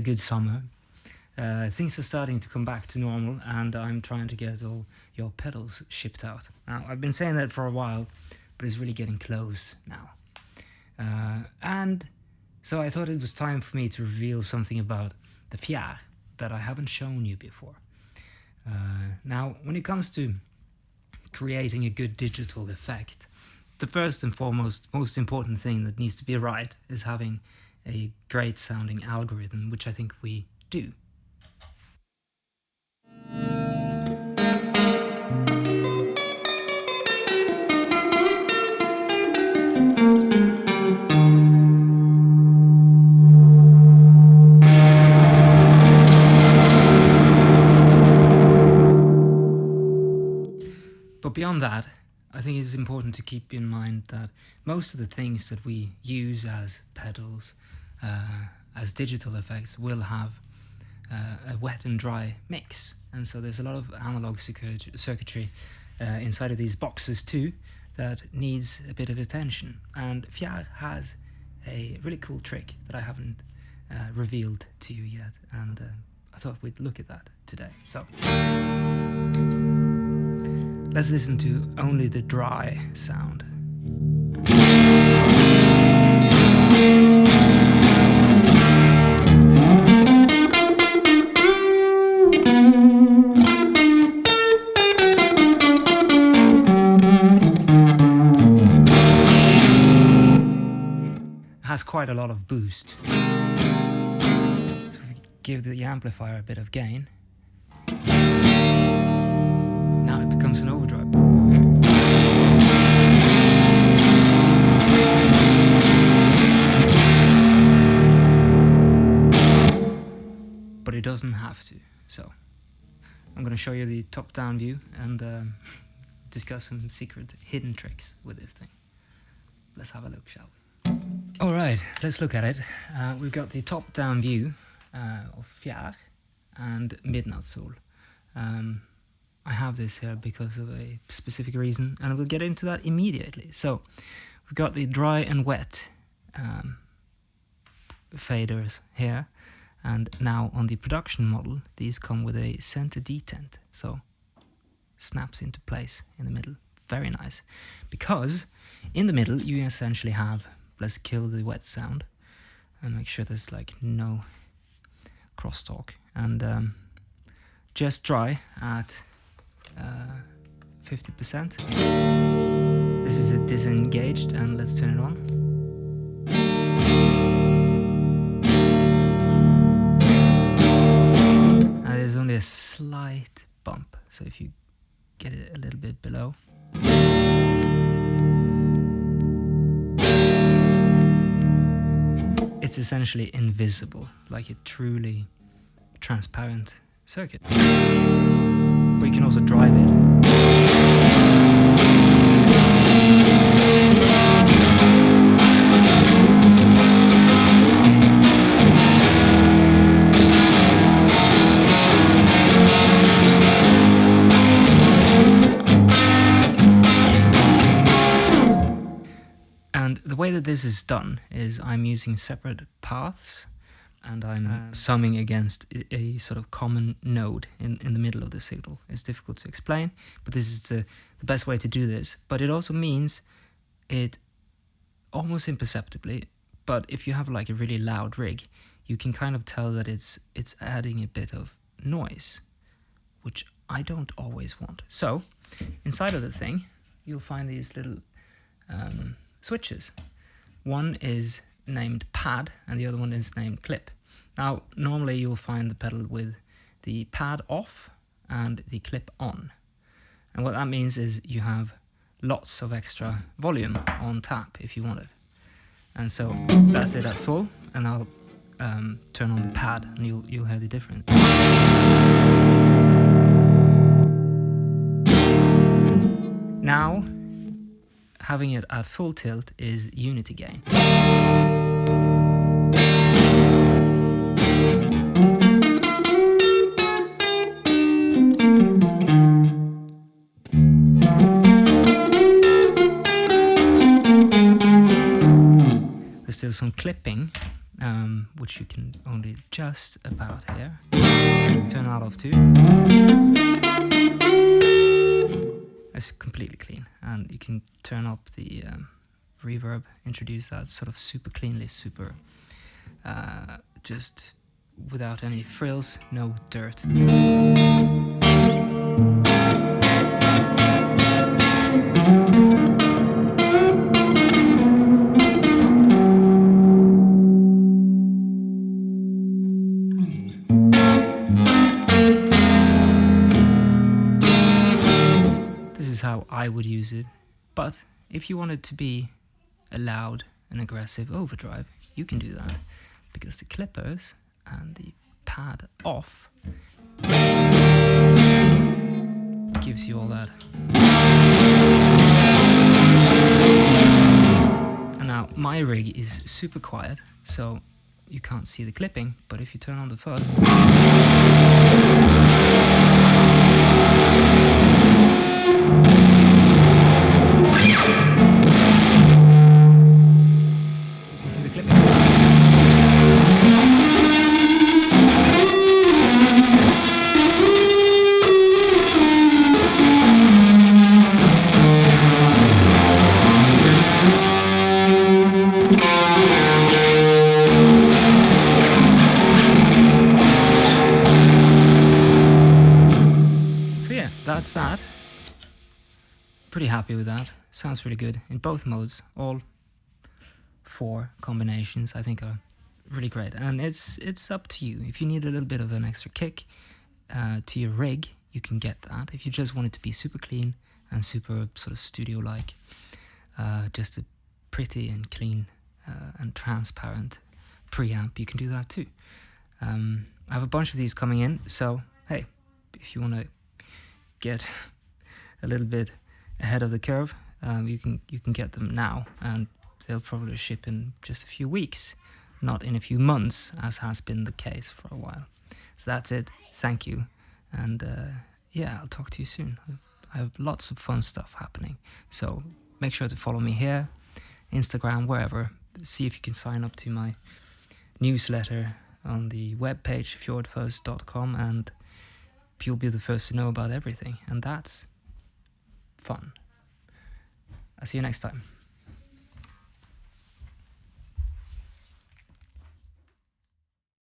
good summer. Things are starting to come back to normal, and I'm trying to get all your pedals shipped out. Now, I've been saying that for a while, but it's really getting close now. And so I thought it was time for me to reveal something about the FJÄR that I haven't shown you before. Now, when it comes to creating a good digital effect, the first and foremost, most important thing that needs to be right is having a great sounding algorithm, which I think we do. But beyond that, I think it's important to keep in mind that most of the things that we use as pedals, as digital effects, will have a wet and dry mix. And so there's a lot of analog circuitry inside of these boxes too that needs a bit of attention. And FJÄR has a really cool trick that I haven't revealed to you yet, and I thought we'd look at that today. So let's listen to only the dry sound. It has quite a lot of boost. So if we give the amplifier a bit of gain, now it becomes an overdrive. But it doesn't have to. So I'm going to show you the top-down view and discuss some secret hidden tricks with this thing. Let's have a look, shall we? Alright, let's look at it. We've got the top-down view of FJÄR and Midnight Soul. I have this here because of a specific reason, and we'll get into that immediately. So we've got the dry and wet faders here, and now on the production model these come with a center detent, so snaps into place in the middle. Very nice, because in the middle you essentially have, let's kill the wet sound and make sure there's like no crosstalk, and just dry at 50%. This is a disengaged, and let's turn it on. Now there's only a slight bump, so if you get it a little bit below, it's essentially invisible, like a truly transparent circuit. But you can also drive it. And the way that this is done is I'm using separate paths, and I'm summing against a sort of common node in the middle of the signal. It's difficult to explain, but this is the best way to do this. But it also means it almost imperceptibly, but if you have like a really loud rig, you can kind of tell that it's adding a bit of noise, which I don't always want. So inside of the thing, you'll find these little switches. One is named pad and the other one is named clip. Now normally you'll find the pedal with the pad off and the clip on, and what that means is you have lots of extra volume on tap if you want it. And so that's it at full, and I'll turn on the pad and you'll hear the difference. Now having it at full tilt is unity gain. There's still some clipping, which you can only adjust about here. Turn that off too. It's completely clean, and you can turn up the reverb, introduce that sort of super cleanly, super just without any frills, no dirt. This is how I would use it, but if you want it to be a loud and aggressive overdrive, you can do that, because the clippers and the pad off gives you all that. And now my rig is super quiet, so you can't see the clipping, but if you turn on the fuzz, you can see the clipping. So yeah, that's that. Pretty happy with that. Sounds really good in both modes. All 4 combinations I think are really great, and it's up to you. If you need a little bit of an extra kick to your rig, you can get that. If you just want it to be super clean and super sort of studio-like, just a pretty and clean and transparent preamp, you can do that too. I have a bunch of these coming in, so hey, if you want to get a little bit ahead of the curve, you can get them now, and they'll probably ship in just a few weeks, not in a few months, as has been the case for a while. So that's it. Thank you, and yeah, I'll talk to you soon. I have lots of fun stuff happening, so make sure to follow me here, Instagram, wherever. See if you can sign up to my newsletter on the webpage fjordfuzz.com, and you'll be the first to know about everything, and that's fun. I'll see you next time.